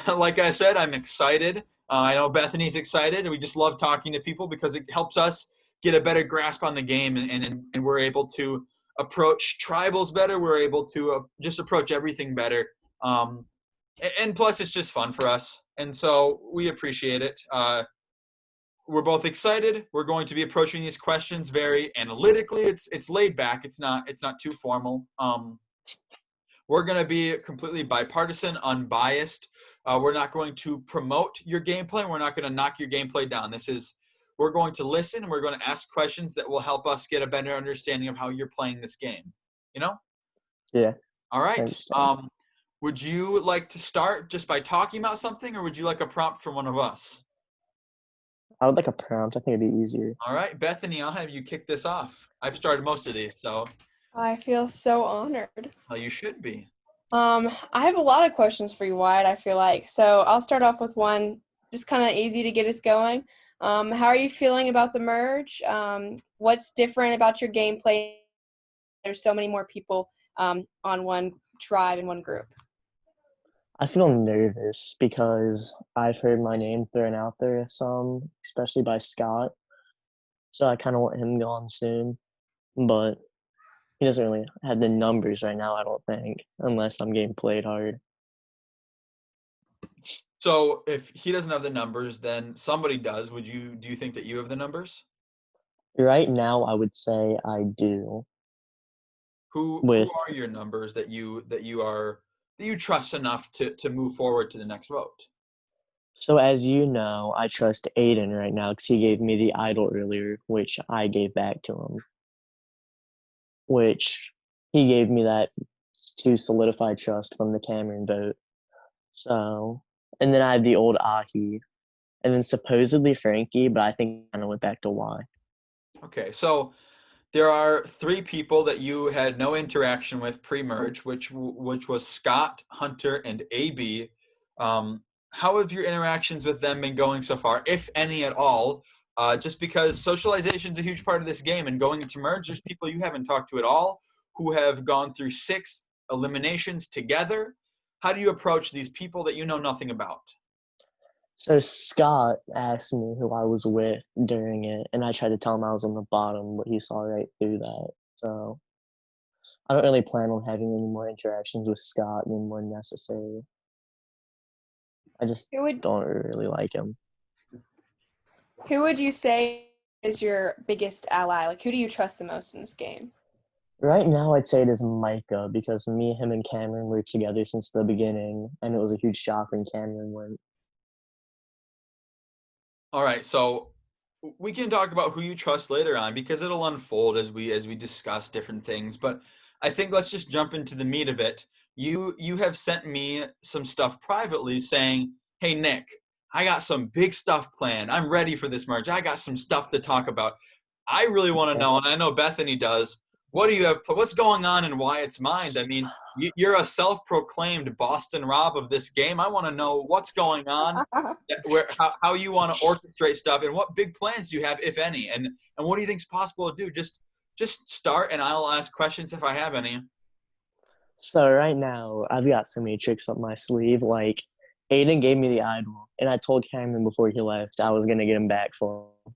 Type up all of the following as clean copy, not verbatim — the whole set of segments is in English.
Like I said, I'm excited. I know Bethany's excited, and we just love talking to people because it helps us get a better grasp on the game, and we're able to approach tribals better. We're able to just approach everything better. Um, and plus, it's just fun for us, and so we appreciate it. We're both excited. We're going to be approaching these questions very analytically. It's laid back. It's not too formal. We're going to be completely bipartisan, unbiased. We're not going to promote your gameplay. We're not going to knock your gameplay down. We're going to listen and we're going to ask questions that will help us get a better understanding of how you're playing this game. You know? Yeah, All I right. understand. Would you like to start just by talking about something, or would you like a prompt from one of us? I would like a prompt. I think it'd be easier. All right, Bethany, I'll have you kick this off. I've started most of these, so I feel so honored. you should be. I have a lot of questions for you, Wyatt, I feel like. So I'll start off with one just kind of easy to get us going. How are you feeling about the merge? What's different about your gameplay? There's so many more people on one tribe in one group. I feel nervous because I've heard my name thrown out there some, especially by Scott. So I kind of want him gone soon, but he doesn't really have the numbers right now, I don't think, unless I'm getting played hard. So if he doesn't have the numbers, then somebody does. Do you think that you have the numbers? Right now, I would say I do. Who With are your numbers that you trust enough to move forward to the next vote? So as you know, I trust Aiden right now because he gave me the idol earlier, which I gave back to him. Which he gave me that to solidify trust from the Cameron vote. So, and then I have the old Ahi, and then supposedly Frankie, but I think I kind of went back to Y. Okay, so there are three people that you had no interaction with pre-merge, which was Scott, Hunter, and AB. How have your interactions with them been going so far, if any at all? Just because socialization is a huge part of this game, and going into merge, there's people you haven't talked to at all who have gone through 6 eliminations together. How do you approach these people that you know nothing about? So Scott asked me who I was with during it, and I tried to tell him I was on the bottom, but he saw right through that. So I don't really plan on having any more interactions with Scott than more necessary. I just Who would don't really like him. who would you say is your biggest ally? Like, who do you trust the most in this game? Right now, I'd say it is Micah because me, him, and Cameron were together since the beginning, and it was a huge shock when Cameron went. All right, so we can talk about who you trust later on because it'll unfold as we discuss different things. But I think let's just jump into the meat of it. You have sent me some stuff privately saying, "Hey Nick, I got some big stuff planned. I'm ready for this merge. I got some stuff to talk about." I really want to Yeah. know, and I know Bethany does. What do you have? What's going on in Wyatt's mind? I mean, you're a self-proclaimed Boston Rob of this game. I want to know what's going on, how you want to orchestrate stuff, and what big plans do you have, if any, and what do you think is possible to do? Just start, and I'll ask questions if I have any. So right now, I've got so many tricks up my sleeve. Like, Aiden gave me the idol, and I told Cameron before he left I was gonna get him back for him.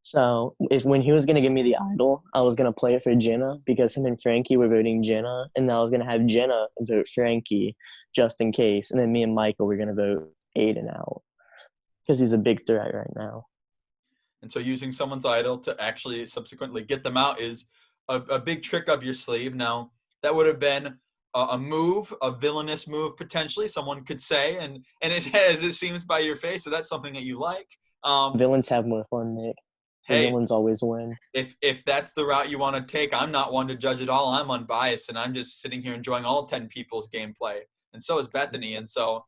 So if when he was gonna give me the idol, I was gonna play it for Jenna because him and Frankie were voting Jenna, and then I was gonna have Jenna vote Frankie just in case, and then me and Michael were gonna vote Aiden out because he's a big threat right now. And so using someone's idol to actually subsequently get them out is a big trick up your sleeve. Now, that would have been a move, a villainous move potentially, someone could say, and it has, it seems by your face, so that's something that you like. Um, Villains have more fun, Nick. The hey, villains always win. if that's the route you want to take, I'm not one to judge at all. I'm unbiased, and I'm just sitting here enjoying all 10 people's gameplay, and so is Bethany. And so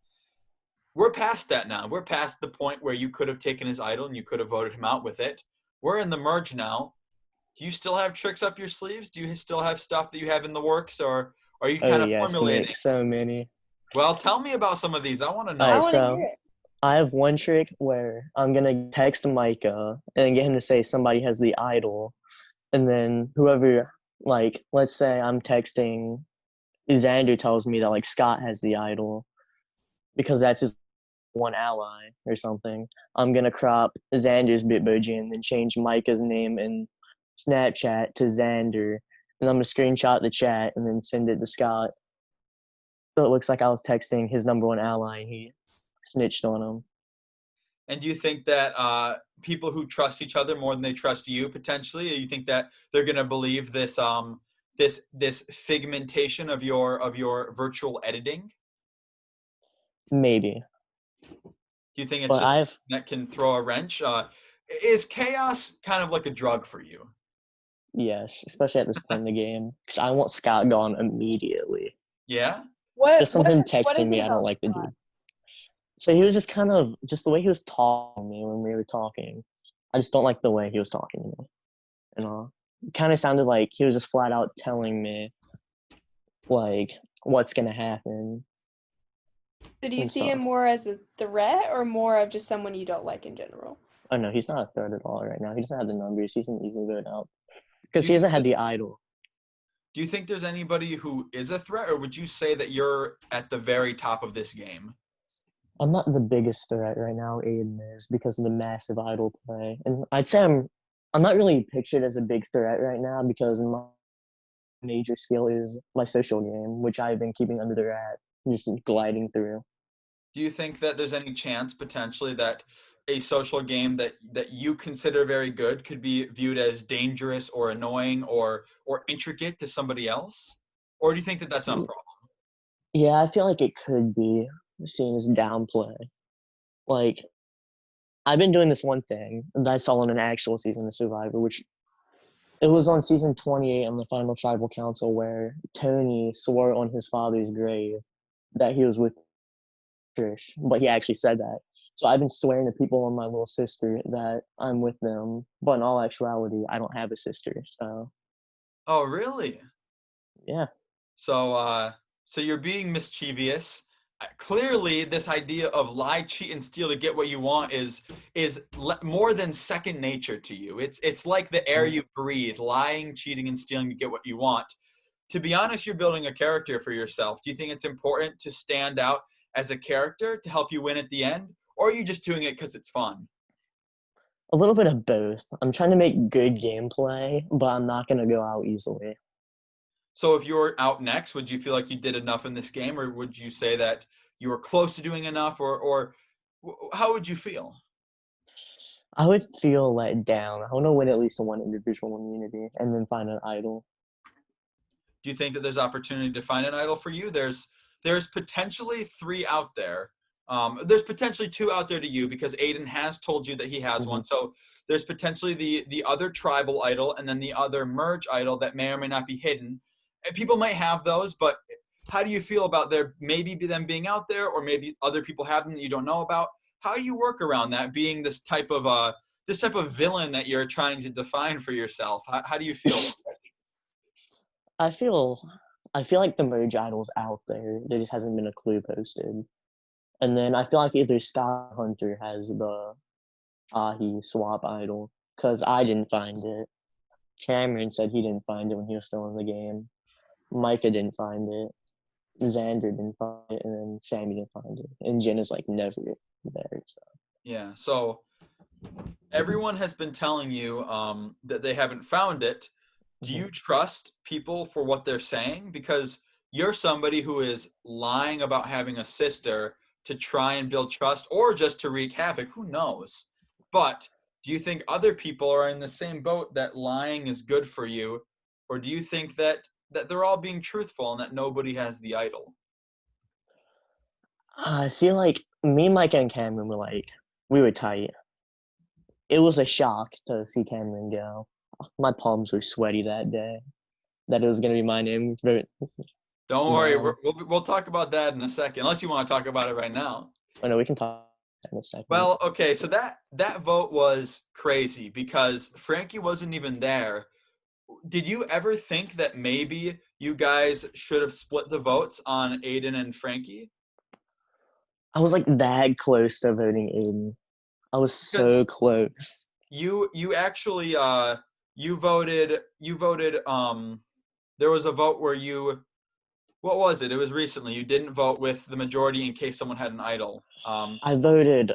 we're past that now. We're past the point where you could have taken his idol and you could have voted him out with it. We're in the merge now. Do you still have tricks up your sleeves? Do you still have stuff that you have in the works, or are you Oh kind of yes, formulating? Nick, so many. Well, tell me about some of these. I want to All I know. right, want to hear so it. I have one trick where I'm gonna text Micah and get him to say somebody has the idol, and then whoever, like, let's say I'm texting Xander tells me that like Scott has the idol, because that's his one ally or something. I'm gonna crop Xander's Bitmoji and then change Micah's name in Snapchat to Xander, and I'm gonna screenshot the chat and then send it to Scott. So it looks like I was texting his number one ally and he snitched on him. And do you think that people who trust each other more than they trust you potentially, or you think that they're going to believe this this figmentation of your virtual editing? Maybe. Do you think it's But just I've that can throw a wrench? Is chaos kind of like a drug for you? yes, especially at this point in the game. Because I want Scott gone immediately. Yeah. Just from him What texting is me, it I don't about like the Scott? dude. So he was just kind of just the way he was talking to me when we were talking. I just don't like the way he was talking to me. And all. It kind of sounded like he was just flat out telling me like what's gonna happen So do you and see him stuff. more as a threat or more of just someone you don't like in general? Oh no, he's not a threat at all right now. He doesn't have the numbers. He's an easy vote out Do because you he think hasn't had the idol. do you think there's anybody who is a threat, or would you say that you're at the very top of this game? I'm not the biggest threat right now. Aiden is because of the massive idol play, and I'd say I'm not really pictured as a big threat right now because my major skill is my social game, which I've been keeping under the rat, just gliding through. Do you think that there's any chance potentially that a social game that you consider very good could be viewed as dangerous or annoying or intricate to somebody else? Or do you think that that's not a problem? Yeah, I feel like it could be seen as downplay. Like I've been doing this one thing that I saw in an actual season of Survivor, which it was on season 28 on the final tribal council where Tony swore on his father's grave that he was with Trish, but he actually said that. So I've been swearing to people and my little sister that I'm with them, but in all actuality, I don't have a sister. So Oh, really? yeah, So so you're being mischievous. Clearly, this idea of lie, cheat, and steal to get what you want is more than second nature to you. It's like the air you breathe, lying, cheating, and stealing to get what you want. To be honest, you're building a character for yourself. Do you think it's important to stand out as a character to help you win at the end? Or are you just doing it because it's fun? a little bit of both. I'm trying to make good gameplay, but I'm not gonna go out easily. So if you're out next, would you feel like you did enough in this game, or would you say that you were close to doing enough, or how would you feel? I would feel let down. I want to win at least one individual immunity and then find an idol. Do you think that there's opportunity to find an idol for you? There's potentially three out there. There's potentially two out there to you because Aiden has told you that he has Mm-hmm. one. So there's potentially the other tribal idol and then the other merge idol that may or may not be hidden. And people might have those, but how do you feel about there maybe them being out there, or maybe other people have them that you don't know about? How do you work around that being this type of villain that you're trying to define for yourself? How do you feel? I feel I feel like the merge idol's out there. There just hasn't been a clue posted. And then I feel like either Scott Hunter has the Ahi swap idol because I didn't find it. Cameron said he didn't find it when he was still in the game. Micah didn't find it. Xander didn't find it, and then Sammy didn't find it. And Jen is like never there. So. Yeah. So everyone has been telling you that they haven't found it. Do you trust people for what they're saying? Because you're somebody who is lying about having a sister to try and build trust or just to wreak havoc. Who knows? But do you think other people are in the same boat that lying is good for you? Or do you think that they're all being truthful and that nobody has the idol? I feel like me, Mike, and Cameron we were tight. It was a shock to see Cameron go. My palms were sweaty that day. That it was gonna be my name. Don't worry, No, we'll talk about that in a second, unless you want to talk about it right now. oh no, we can talk in a second. Well, okay, so that vote was crazy because Frankie wasn't even there. Did you ever think that maybe you guys should have split the votes on Aiden and Frankie? I was like that close to voting Aiden. I was Because so close. you actually you voted there was a vote where What was it? It was recently. You didn't vote with the majority in case someone had an idol. I voted.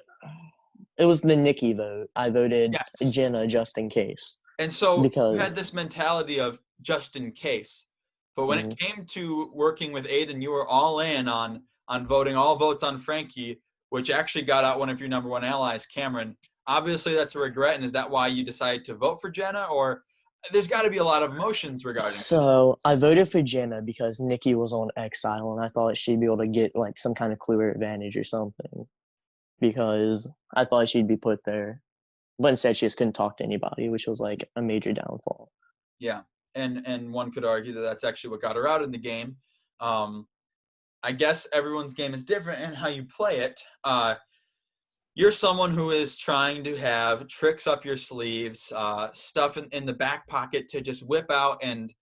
It was the Nikki vote. I voted Yes. Jenna just in case And so you because had this mentality of just in case. But when it mhm. came to working with Aiden, you were all in on voting all votes on Frankie, which actually got out one of your number one allies, Cameron. Obviously, that's a regret, and is that why you decided to vote for Jenna? Or there's got to be a lot of emotions regarding that. So I voted for Jenna because Nikki was on exile, and I thought she'd be able to get like some kind of clear advantage or something. Because I thought she'd be put there, but instead she just couldn't talk to anybody, which was like a major downfall. Yeah, and one could argue that that's actually what got her out in the game. Um, I guess everyone's game is different in how you play it. You're someone who is trying to have tricks up your sleeves, stuff in the back pocket to just whip out and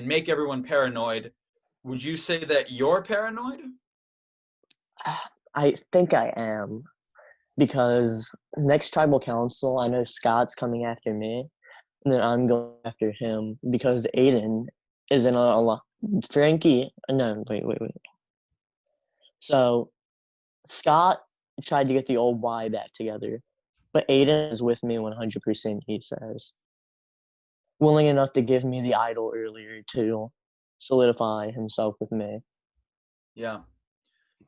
make everyone paranoid. Would you say that you're paranoid? I think I am because next tribal council, I know Scott's coming after me, and then I'm going after him because Aiden is in a lot. Frankie, no, wait. So Scott tried to get the old Y back together, but Aiden is with me 100%, he says. Willing enough to give me the idol earlier to solidify himself with me. Yeah.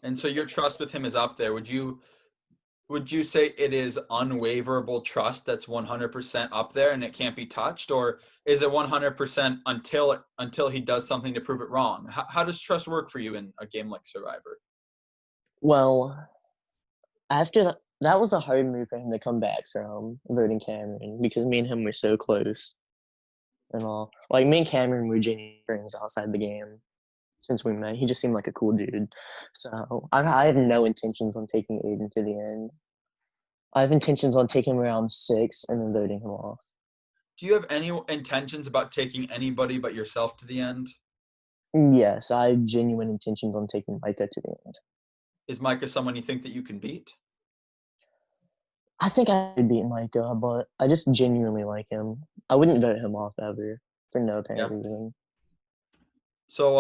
And so your trust with him is up there. Would you say it is unwaverable trust that's 100% up there and it can't be touched, or is it 100% until he does something to prove it wrong? How does trust work for you in a game like Survivor? Well, after that was a hard move for him to come back from voting Cameron because me and him were so close and all. Like me and Cameron were genuine friends outside the game since we met. He just seemed like a cool dude. So I have no intentions on taking Aiden to the end. I have intentions on taking him around 6 and then voting him off. Do you have any intentions about taking anybody but yourself to the end? Yes, I have genuine intentions on taking Micah to the end. Is Micah someone you think that you can beat? I think I could beat Micah, but I just genuinely like him. I wouldn't vote him off ever for no Yeah. apparent reason. So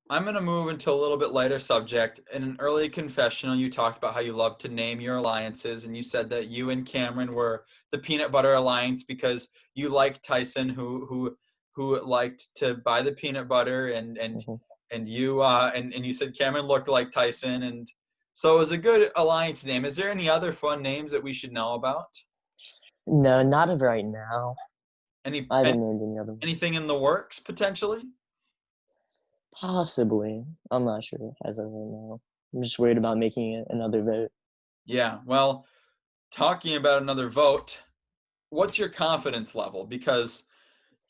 I'm going to move into a little bit lighter subject. In an early confessional, you talked about how you love to name your alliances, and you said that you and Cameron were the peanut butter alliance because you liked Tyson, who liked to buy the peanut butter, Mhm. and you and you said Cameron looked like Tyson, and so it was a good alliance name. Is there any other fun names that we should know about? No, not of right now. Any, I any haven't named any other one. anything in the works potentially? Possibly. I'm not sure as of right now. I'm just worried about making it another vote. Yeah. Well, talking about another vote, what's your confidence level? Because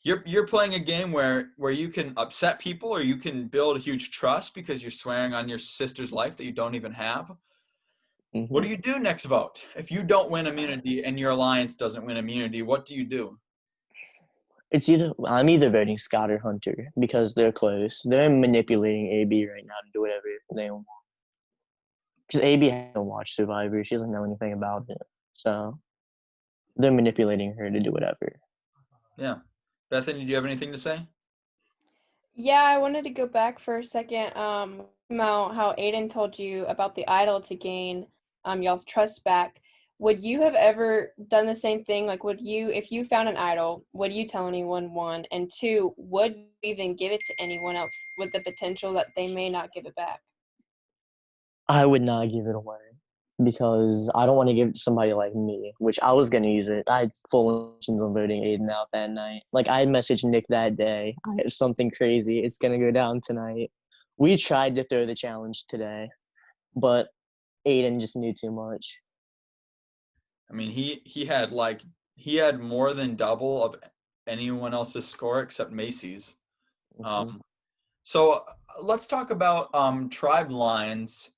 you're playing a game where you can upset people or you can build a huge trust because you're swearing on your sister's life that you don't even have. What Hmm. do you do next vote? If you don't win immunity and your alliance doesn't win immunity, what do you do? I'm either voting Scott or Hunter because they're close. They're manipulating AB right now to do whatever they want. Because AB hasn't watched Survivor, she doesn't know anything about it. So they're manipulating her to do whatever. Yeah. Bethany, do you have anything to say? Yeah, I wanted to go back for a second. About how Aiden told you about the idol to gain y'all's trust back. Would you have ever done the same thing? Like, would you, if you found an idol, would you tell anyone, one? And two, would you even give it to anyone else with the potential that they may not give it back? I would not give it away because I don't want to give it to somebody like me, which I was going to use it. I had full intentions on voting Aiden out that night. Like, I messaged Nick that day. I have something crazy. It's going to go down tonight. We tried to throw the challenge today, but Aiden just knew too much. I mean, he had more than double of anyone else's score except Macy's. Mhm, Um, So let's talk about tribe lines.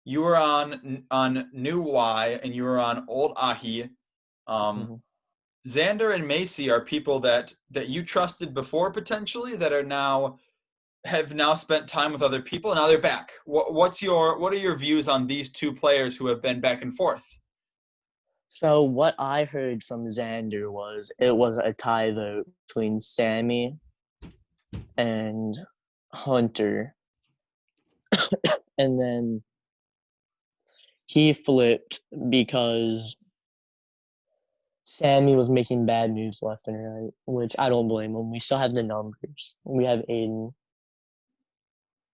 You were on New Y and you were on Old Ahi. Um, mhm. Xander and Macy are people that you trusted before potentially that are now have now spent time with other people and now they're back. What are your views on these two players who have been back and forth? So what I heard from Xander was it was a tie vote between Sammy and Hunter. And then he flipped because Sammy was making bad moves left and right, which I don't blame him. We still have the numbers. We have Aiden.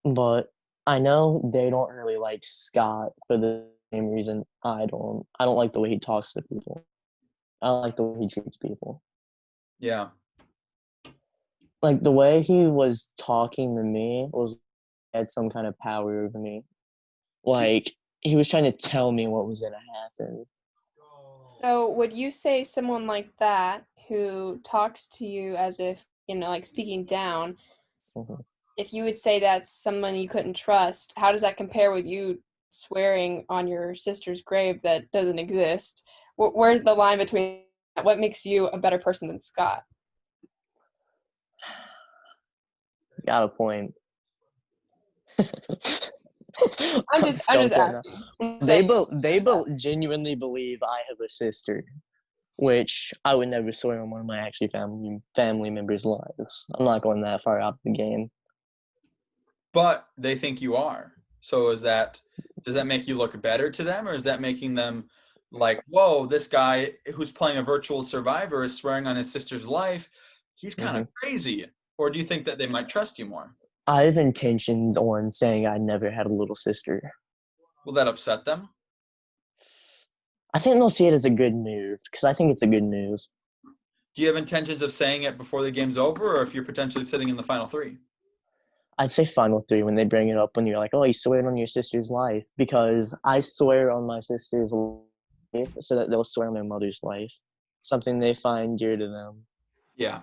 But I know they don't really like Scott for the same reason I don't. I don't like the way he talks to people. I don't like the way he treats people. Yeah. Like the way he was talking to me was had some kind of power over me. Like he was trying to tell me what was gonna happen. So would you say someone like that who talks to you as if, like speaking down, Mhm. if you would say that's someone you couldn't trust, how does that compare with you swearing on your sister's grave that doesn't exist? Where's the line between that? What makes you a better person than Scott? Got a point. I'm I'm just stumped right now. asking. I'm They saying, bo- I'm they just bo- asking. genuinely believe I have a sister, which I would never swear on one of my actually family members' lives. I'm not going that far out of the game. But they think you are. So does that make you look better to them, or is that making them like, whoa, this guy who's playing a virtual survivor is swearing on his sister's life? He's kind of Mhm. crazy. Or do you think that they might trust you more? I have intentions on saying I never had a little sister. Will that upset them? I think they'll see it as a good move because I think it's a good move. Do you have intentions of saying it before the game's over, or if you're potentially sitting in the final three? I'd say final three when they bring it up when you're like, oh, you swear on your sister's life because I swear on my sister's life so that they'll swear on their mother's life, something they find dear to them. Yeah.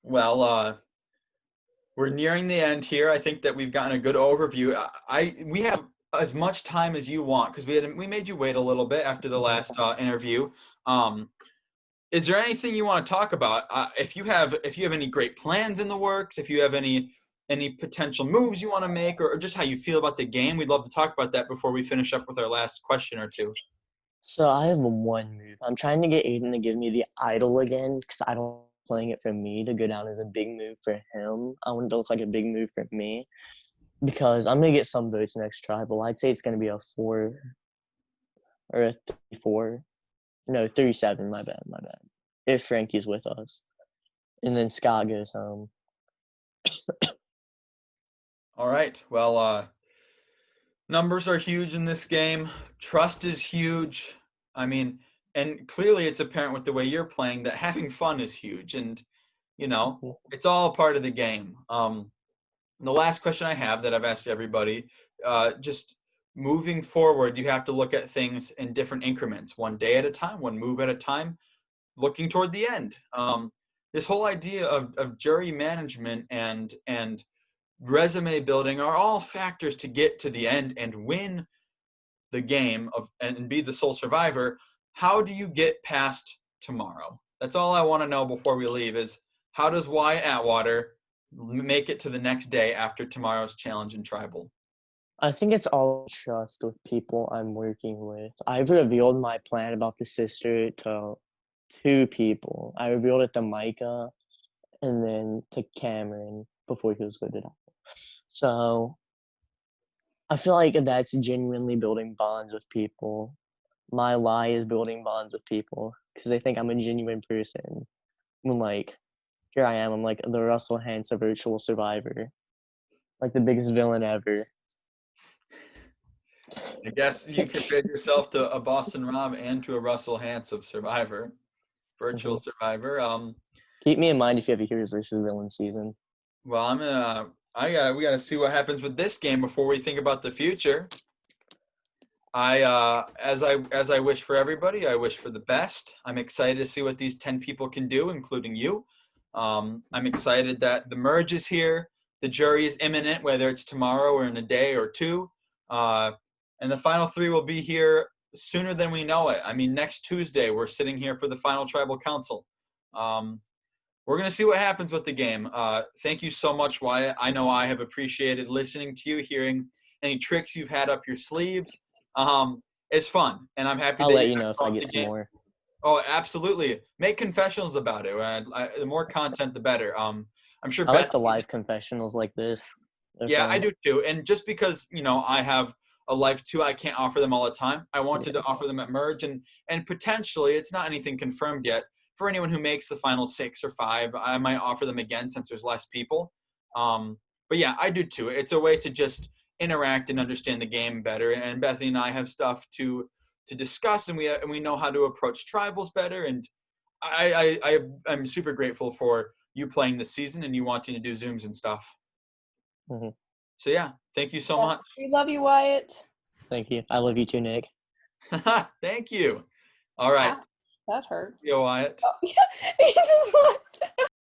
Well, we're nearing the end here. I think that we've gotten a good overview. We have as much time as you want because we made you wait a little bit after the last interview. Is there anything you want to talk about? If you have any great plans in the works, if you have any potential moves you want to make, or just how you feel about the game, we'd love to talk about that before we finish up with our last question or two. So I have one move. I'm trying to get Aiden to give me the idol again because I don't playing it for me to go down as a big move for him. I want it to look like a big move for me because I'm gonna get some votes next tribal. I'd say it's gonna be a 4 or a 3-4. No, 3-7. My bad. If Frankie's with us, and then Scott goes home. All right. Well, numbers are huge in this game. Trust is huge. I mean, and clearly it's apparent with the way you're playing that having fun is huge, and it's all a part of the game. The last question I have that I've asked everybody, just moving forward, you have to look at things in different increments, one day at a time, one move at a time, looking toward the end. This whole idea of jury management and resume building are all factors to get to the end and win the game and be the sole survivor. How do you get past tomorrow? That's all I want to know before we leave is how does Wyatt Atwater make it to the next day after tomorrow's challenge in tribal? I think it's all trust with people I'm working with. I've revealed my plan about the sister to 2 people. I revealed it to Micah and then to Cameron before he was with it. So I feel like that's genuinely building bonds with people. My lie is building bonds with people because they think I'm a genuine person. When like here I am, I'm like the Russell Hantz of virtual survivor, like the biggest villain ever. I guess you compared yourself to a Boston Rob and to a Russell Hantz of Survivor, virtual Survivor. Keep me in mind if you have a heroes versus villains season. Well, we gotta see what happens with this game before we think about the future. As I wish for everybody, I wish for the best. I'm excited to see what these 10 people can do, including you. I'm excited that the merge is here. The jury is imminent, whether it's tomorrow or in a day or two. And the final 3 will be here sooner than we know it. I mean, next Tuesday, we're sitting here for the final tribal council. We're going to see what happens with the game. Thank you so much, Wyatt. I know I have appreciated listening to you, hearing any tricks you've had up your sleeves. It's fun, and I'm happy I'll that let you you know if I get the some game. more. Oh, absolutely. Make confessionals about it. The more content, the better. I'm sure I like Beth. the live confessionals like this. They're Yeah, I fun. do too. And just because, I have a life too, I can't offer them all the time. I wanted to offer them at Merge, and potentially, it's not anything confirmed yet. For anyone who makes the final 6 or 5, I might offer them again since there's less people. But yeah, I do too. It's a way to just interact and understand the game better. And Bethany and I have stuff to discuss, and we know how to approach tribals better. And I'm super grateful for you playing this season and you wanting to do Zooms and stuff. Hmm. So yeah, thank you so much. Yes, we love you, Wyatt. Thank you. I love you too, Nick. Thank you. All right. Ow, that hurt. See you, Wyatt. Oh, yeah, he just left.